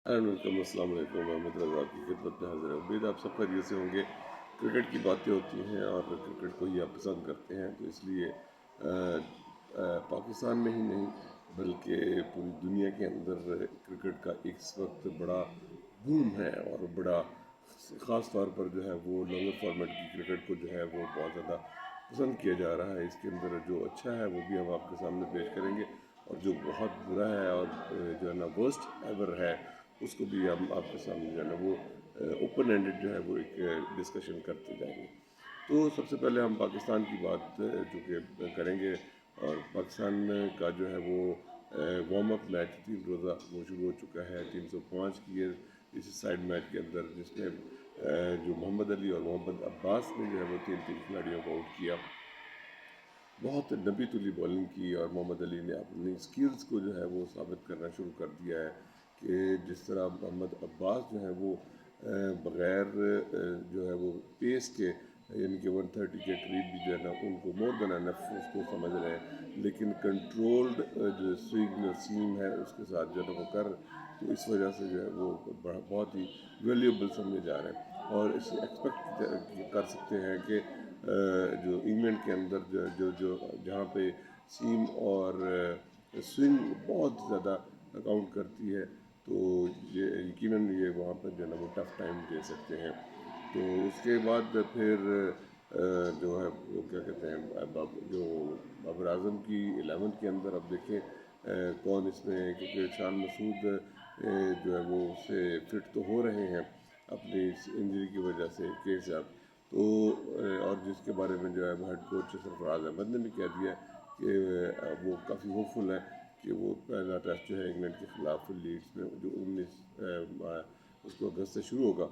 Welcome, السلام علیکم، محمد رضا کی خدمت میں حاضر ہے۔ امید آپ سب خیریت سے ہوں گے۔ کرکٹ کی باتیں ہوتی ہیں اور کرکٹ کو ہی آپ پسند کرتے ہیں، تو اس لیے پاکستان میں ہی نہیں بلکہ پوری دنیا کے اندر کرکٹ کا اس وقت بڑا بوم ہے، اور بڑا خاص طور پر جو ہے وہ لانگر فارمیٹ کی کرکٹ کو جو ہے وہ بہت زیادہ پسند کیا جا رہا ہے۔ اس کے اندر جو اچھا ہے وہ بھی ہم آپ کے سامنے پیش کریں گے، اور جو بہت برا ہے اور جو ہے نا ورسٹ ایور ہے اس کو بھی ہم آپ کے سامنے جو ہے نا وہ اوپن اینڈڈ جو ہے وہ ایک ڈسکشن کرتے جائیں گے۔ تو سب سے پہلے ہم پاکستان کی بات جو کہ کریں گے، اور پاکستان کا جو ہے وہ وارم اپ میچ 3 روزہ وہ شروع ہو چکا ہے 305 کی اس سائڈ میچ کے اندر، جس میں جو محمد علی اور محمد عباس نے جو ہے وہ 3 کھلاڑیوں کو آؤٹ کیا۔ بہت نبی تلی بالنگ کی، اور محمد علی نے اپنی سکلز کو جو ہے وہ ثابت کرنا شروع کر دیا ہے کہ جس طرح محمد عباس جو ہے وہ بغیر جو ہے وہ پیس کے، یعنی کہ 130 کے قریب بھی جو ہے نا ان کو مور دین انف اس کو سمجھ رہے ہیں، لیکن کنٹرولڈ جو سوئنگ سیم ہے اس کے ساتھ جو ہے وہ کر، تو اس وجہ سے جو ہے وہ بہت ہی ویلیوبل سمجھے جا رہے ہیں، اور اسے ایکسپیکٹ کر سکتے ہیں کہ جو انگلینڈ کے اندر جو جہاں پہ سیم اور سوئنگ بہت زیادہ اکاؤنٹ کرتی ہے، تو یہ یقیناً یہ وہاں پر جو ہے نا وہ ٹف ٹائم دے سکتے ہیں۔ تو اس کے بعد پھر جو ہے وہ کیا کہتے ہیں جو بابر اعظم کی 11 کے اندر اب دیکھیں کون اس میں، کیونکہ شان مسعود جو ہے وہ اس سے فٹ تو ہو رہے ہیں اپنی انجری کی وجہ سے صاحب، تو اور جس کے بارے میں جو ہے ہیڈ کوچ سرفراز احمد نے بھی کہہ دیا کہ وہ کافی ہوپ فل ہے کہ وہ پہلا ٹیسٹ جو ہے انگلینڈ کے خلاف لیڈز میں جو 19 اس کو اگست سے شروع ہوگا،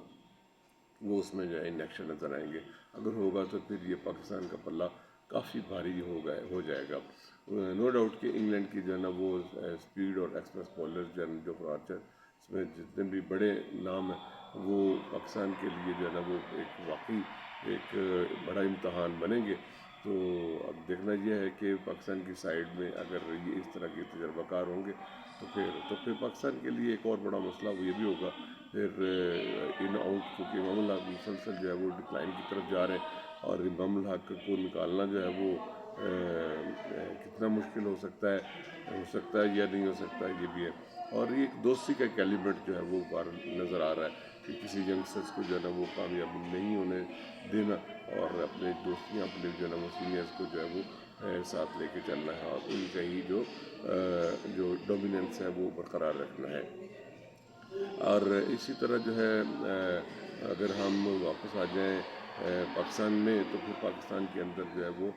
وہ اس میں جو ہے ان ایکشن نظر آئیں گے۔ اگر ہوگا تو پھر یہ پاکستان کا پلہ کافی بھاری ہو جائے گا۔ نو ڈاؤٹ کہ انگلینڈ کی جو ہے نا وہ اسپیڈ اور ایکسپریس بالر جو آرچر، اس میں جتنے بھی بڑے نام ہیں وہ پاکستان کے لیے جو ہے نا وہ ایک واقعی ایک بڑا امتحان بنیں گے۔ تو اب دیکھنا یہ ہے کہ پاکستان کی سائڈ میں اگر یہ اس طرح کے تجربہ کار ہوں گے تو پھر پاکستان کے لیے ایک اور بڑا مسئلہ وہ یہ بھی ہوگا پھر ان آؤٹ، کیونکہ امام الحق مسلسل جو ہے وہ ڈکلائن کی طرف جا رہے ہیں، اور امام الحق کو نکالنا جو ہے وہ کتنا مشکل ہو سکتا ہے یا نہیں ہو سکتا ہے، یہ بھی ہے۔ اور یہ ایک دوستی کا ایک ایلیمنٹ جو ہے وہ نظر آ رہا ہے کہ کسی ینگسٹرز کو جو ہے نا وہ کامیاب نہیں ہونے دینا، اور اپنے دوستیاں اپنے جو ہے نا وہ سینئرز کو جو ہے وہ ساتھ لے کے چلنا ہے، اور ان کا ہی جو ڈومیننس ہے وہ برقرار رکھنا ہے۔ اور اسی طرح جو ہے اگر ہم واپس آ جائیں پاکستان میں، تو پھر پاکستان کے اندر جو ہے وہ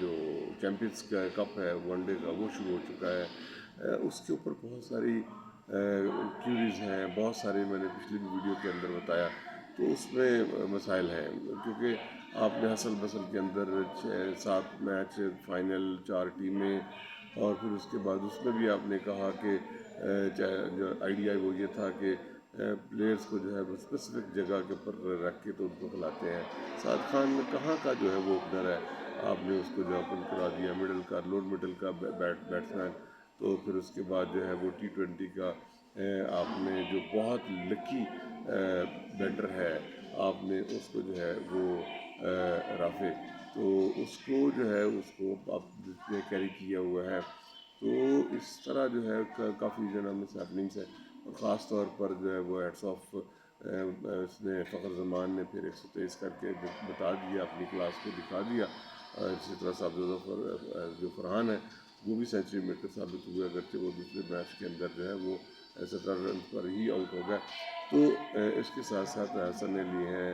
جو چیمپئنز کا کپ ہے ون ڈے کا وہ شروع ہو چکا ہے۔ اس کے اوپر بہت ساری کیوریز ہیں، بہت سارے میں نے پچھلی ویڈیو کے اندر بتایا، تو اس میں مسائل ہیں، کیونکہ آپ نے حسل بسل کے اندر 7 میچ فائنل 4 ٹیمیں، اور پھر اس کے بعد اس میں بھی آپ نے کہا کہ جو آئیڈیا وہ یہ تھا کہ پلیئرز کو جو ہے وہ اسپیسیفک جگہ کے اوپر رکھ کے تو ان کو کھلاتے ہیں۔ سعد خان کہاں کا جو ہے وہ اوپنر ہے، آپ نے اس کو جو اوپن کرا دیا، لوڈ مڈل کا بیٹسمین، تو پھر اس کے بعد جو ہے وہ T20 کا آپ نے جو بہت لکی بیٹر ہے، آپ نے اس کو جو ہے وہ رافع، تو اس کو جو ہے اس کو آپ نے کیری کیا ہوا ہے۔ تو اس طرح جو ہے کافی جو ہے مس ہیپننگس ہے، اور خاص طور پر جو ہے وہ ہیڈس آف اس نے فخر زمان نے پھر 123 کر کے بتا دیا، اپنی کلاس کو دکھا دیا۔ اسی طرح صاحبزادہ جو فرحان ہے وہ بھی سینچری میکر ثابت ہوئے، اگرچہ وہ دوسرے میچ کے اندر جو ہے وہ 17 رن پر ہی آؤٹ ہو گئے۔ تو اس کے ساتھ ساتھ حسن علی ہیں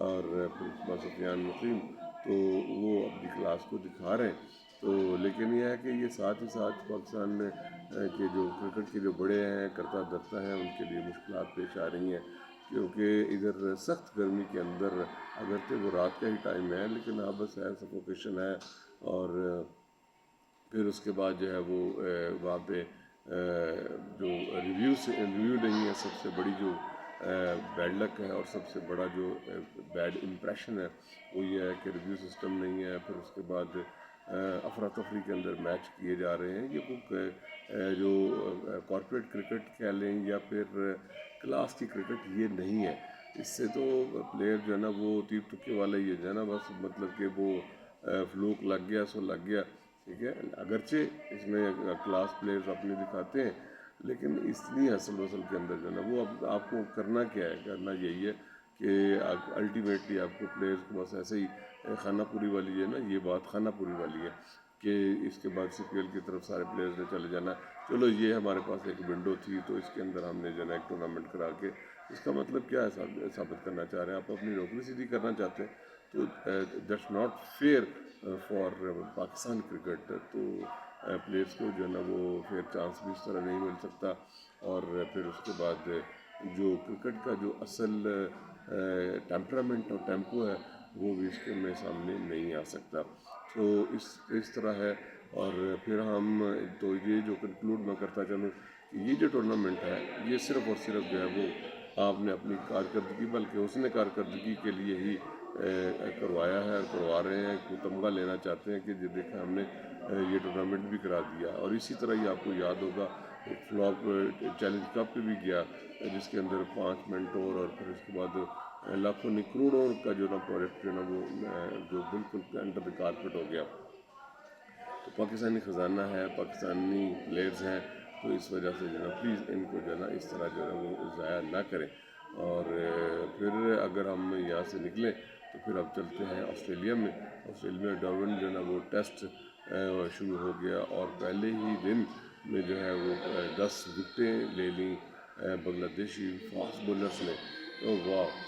اور پھر سفیان مقیم، تو وہ اپنی کلاس کو دکھا رہے ہیں۔ تو لیکن یہ ہے کہ یہ ساتھ ہی ساتھ پاکستان میں کے جو کرکٹ کے جو بڑے ہیں کرتا دھرتا ہیں، ان کے لیے مشکلات پیش آ رہی ہیں، کیونکہ ادھر سخت گرمی کے اندر اگرچہ وہ رات کا ہی ٹائم ہے، لیکن بس ہے سفوکیشن ہے، اور پھر اس کے بعد جو ہے وہ وہاں پہ جو ریویو نہیں ہے، سب سے بڑی جو بیڈ لک ہے اور سب سے بڑا جو بیڈ امپریشن ہے وہ یہ ہے کہ ریویو سسٹم نہیں ہے۔ پھر اس کے بعد افراتفری کے اندر میچ کیے جا رہے ہیں. یہ کوئی جو کارپوریٹ کرکٹ کہہ لیں یا پھر کلاس کی کرکٹ یہ نہیں ہے. اس سے تو پلیئر جو ہے نا وہ تیر تکے والا ہی ہے جو ہے نا, بس مطلب کہ وہ فلوک لگ گیا سو لگ گیا, ٹھیک ہے. اگرچہ اس میں کلاس پلیئرز اپنے دکھاتے ہیں, لیکن اتنی اصل وصل کے اندر جو ہے نا وہ اب آپ کو کرنا کیا ہے, کرنا یہی ہے کہ الٹیمیٹلی آپ کو پلیئرز کو بس ایسے ہی خانہ پوری والی ہے نا, یہ بات خانہ پوری والی ہے کہ اس کے بعد CPL کی طرف سارے پلیئرز نے چلے جانا. چلو یہ ہمارے پاس ایک ونڈو تھی تو اس کے اندر ہم نے جو ہے نا ایک ٹورنامنٹ کرا کے, اس کا مطلب کیا ہے ثابت کرنا چاہ رہے ہیں, آپ اپنی نوکری سیدھی کرنا چاہتے ہیں. تو that's not fair for Pakistan cricket. تو پلیئرس کو جو ہے نا وہ فیئر چانس بھی اس طرح نہیں مل سکتا, اور پھر اس کے بعد جو کرکٹ کا جو اصل ٹیمپرامنٹ اور ٹیمپو ہے وہ بھی اس کے میں سامنے نہیں آ سکتا. تو اس طرح ہے. اور پھر ہم تو یہ جو کنکلوڈ میں کرتا چلوں کہ یہ جو ٹورنامنٹ ہے یہ صرف اور صرف جو ہے وہ آپ نے اپنی کارکردگی, بلکہ حسن کارکردگی کے لیے ہی کروایا ہے اور کروا رہے ہیں. کوئی تمغہ لینا چاہتے ہیں کہ جو دیکھیں ہم نے یہ ٹورنامنٹ بھی کرا دیا. اور اسی طرح ہی آپ کو یاد ہوگا ایک فلاپ چیلنج کپ پہ بھی گیا جس کے اندر 5 منٹور اور پھر اس کے بعد لاکھوں نہیں کروڑوں کا جو نا پروجیکٹ جو نا وہ جو بالکل انڈر دی کارپیٹ ہو گیا. تو پاکستانی خزانہ ہے, پاکستانی پلیئرز ہیں, تو اس وجہ سے جو ہے نا پلیز ان کو جو ہے نا اس طرح جو ہے نا وہ ضائع نہ کریں. اور پھر اگر ہم یہاں سے نکلیں تو پھر اب چلتے ہیں آسٹریلیا میں. آسٹریلیا میں ڈرون جو ہے نا وہ ٹیسٹ شروع ہو گیا, اور پہلے ہی دن میں جو ہے وہ 10 وکٹیں لے لیں بنگلہ دیشی فاسٹ بولرز نے. تو واہ,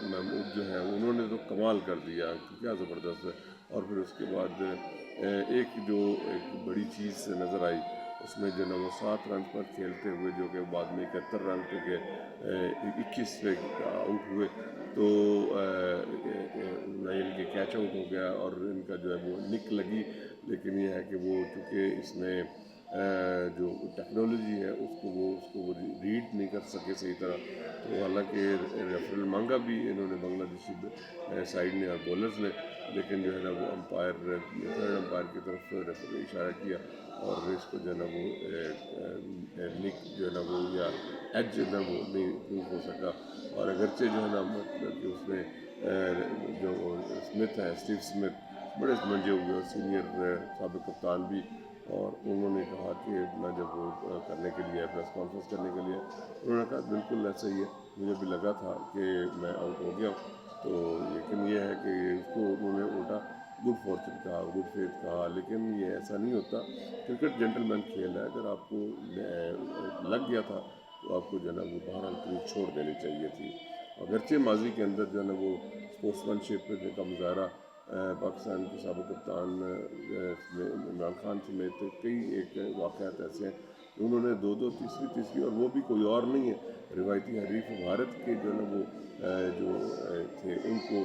محمود جو ہے انہوں نے تو کمال کر دیا, کیا زبردست ہے. اور پھر اس کے بعد ایک بڑی چیز نظر آئی اس میں جو ہے نا وہ 7 رن پر کھیلتے ہوئے جو کہ بعد میں 71 رن پہ گئے, 21 پہ آؤٹ ہوئے. تو ان کے کیچ آؤٹ ہو گیا اور ان کا جو ہے وہ نک لگی. لیکن یہ ہے کہ وہ چونکہ اس میں جو ٹیکنالوجی ہے اس کو وہ ریڈ نہیں کر سکے صحیح طرح. تو حالانکہ ریفرل مانگا بھی انہوں نے بنگلہ دیشی سائڈ نے اور بولرز نے, لیکن جو ہے نا وہ تھرڈ امپائر کی طرف ریفری اشارہ کیا اور اس کو جو ہے نا وہ نک جو ہے نا وہ یا ایج جو ہے نا وہ نہیں پروف ہو سکا. اور اگرچہ جو ہے نا مطلب کہ اس میں جو اسمتھ ہے, اسٹیو اسمتھ, بڑے منجے ہوئے اور سینئر سابق کپتان بھی, اور انہوں نے کہا کہ اپنا جب وہ کرنے کے لیے پریس کانفرنس کرنے کے لیے انہوں نے کہا بالکل ایسا ہی ہے, مجھے بھی لگا تھا کہ میں آؤٹ ہو گیا. تو لیکن یہ ہے کہ اس کو انہوں نے الٹا گڈ فارچون کہا, گڈ فیتھ کہا, لیکن یہ ایسا نہیں ہوتا. کرکٹ جینٹل مین کھیل ہے, اگر آپ کو لگ گیا تھا تو آپ کو جو ہے نا وہ بہرحال پوری چھوڑ دینی چاہیے تھی. اگرچہ ماضی کے اندر جو ہے نا وہ اسپورٹس مین شپ کا مظاہرہ پاکستان کے سابق کپتان عمران خان سمیت کئی ایک واقعات ایسے ہیں کہ انہوں نے 2 تیسری اور وہ بھی کوئی اور نہیں ہے, روایتی حریف بھارت کے جو ہے نا وہ جو تھے ان کو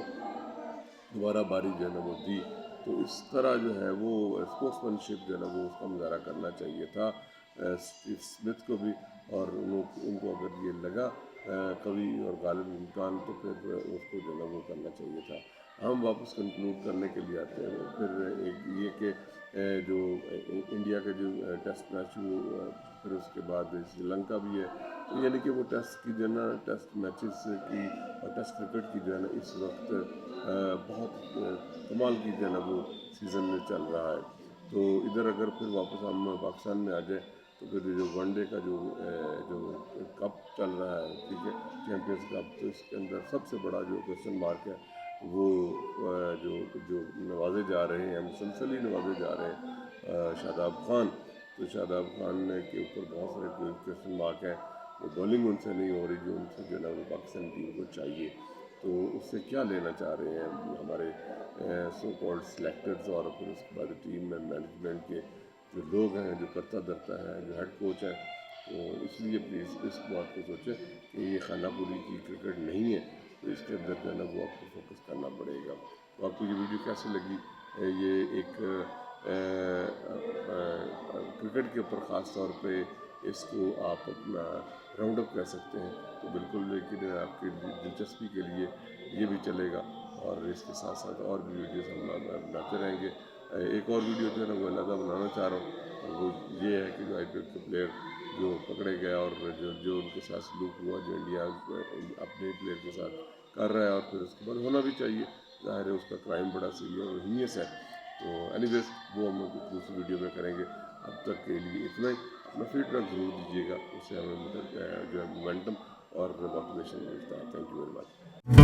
دوبارہ باری جو ہے نا وہ دی. تو اس طرح جو ہے وہ اسپورٹس مین شپ جو ہے نا وہ اس کا مظاہرہ کرنا چاہیے تھا اسٹیو اسمتھ کو بھی. اور ان کو اگر یہ لگا قوی اور غالب امکان تو پھر اس کو جو ہے نا وہ کرنا چاہیے تھا. ہم واپس کنکلوڈ کرنے کے لیے آتے ہیں. پھر ایک یہ کہ جو انڈیا کے جو ٹیسٹ میچ ہوئے, پھر اس کے بعد سری لنکا بھی ہے, تو یعنی کہ وہ ٹیسٹ کی جو ہے نا ٹیسٹ میچز کی اور ٹیسٹ کرکٹ کی جو ہے نا اس وقت بہت کمال کی جو ہے نا وہ سیزن میں چل رہا ہے. تو ادھر اگر پھر واپس ہم پاکستان میں آ جائیں تو پھر جو ون ڈے کا جو کپ چل رہا ہے, ٹھیک ہے, چیمپئنز کپ, تو اس کے اندر سب سے بڑا جو کویشچن مارک ہے وہ جو نوازے جا رہے ہیں, مسلسل ہی نوازے جا رہے ہیں شاداب خان. تو شاداب خان کے اوپر بہت سارے کویشچن مارک ہیں. وہ بولنگ ان سے نہیں ہو رہی جو ان سے جو ہے نا وہ پاکستانی ٹیم کو چاہیے. تو اس سے کیا لینا چاہ رہے ہیں ہمارے سو کالڈ سلیکٹرز, اور پھر اس کے بعد ٹیم میں مینجمنٹ کے جو لوگ ہیں, جو کرتا دھرتا ہے, جو ہیڈ کوچ ہے. تو اس لیے پلیز اس بات کو سوچیں کہ یہ خانہ پوری کی کرکٹ نہیں ہے, تو اس کے اندر جو ہے نا وہ آپ کو فوکس کرنا پڑے گا. تو آپ کو یہ ویڈیو کیسے لگی؟ یہ ایک کرکٹ کے اوپر خاص طور پہ اس کو آپ اپنا راؤنڈ اپ کہہ سکتے ہیں, تو بالکل, لیکن آپ کی دلچسپی کے لیے یہ بھی چلے گا, اور اس کے ساتھ ساتھ اور بھی ویڈیوز ہم بناتے رہیں گے. ایک اور ویڈیو جو ہے نا وہ علیحدہ بنانا چاہ رہا ہوں، اور وہ یہ ہے کہ جو آئی پی ایل کے پلیئر جو پکڑے گئے اور جو ان کے ساتھ سلوک ہوا، جو انڈیا اپنے پلیئر کے ساتھ کر رہا ہے، اور پھر اس کے بعد ہونا بھی چاہیے، ظاہر ہے اس کا کرائم بڑا سیریس اور ہینیس ہے. تو اینی ویز وہ ہم دوسری ویڈیو میں کریں گے. اب تک کے لیے اتنا ہی. اپنا فیڈ بیک ضرور دیجیے گا، اس سے ہمیں مدد جو ہے مومنٹم اور موٹیویشن ملتا ہے. Thank you very much.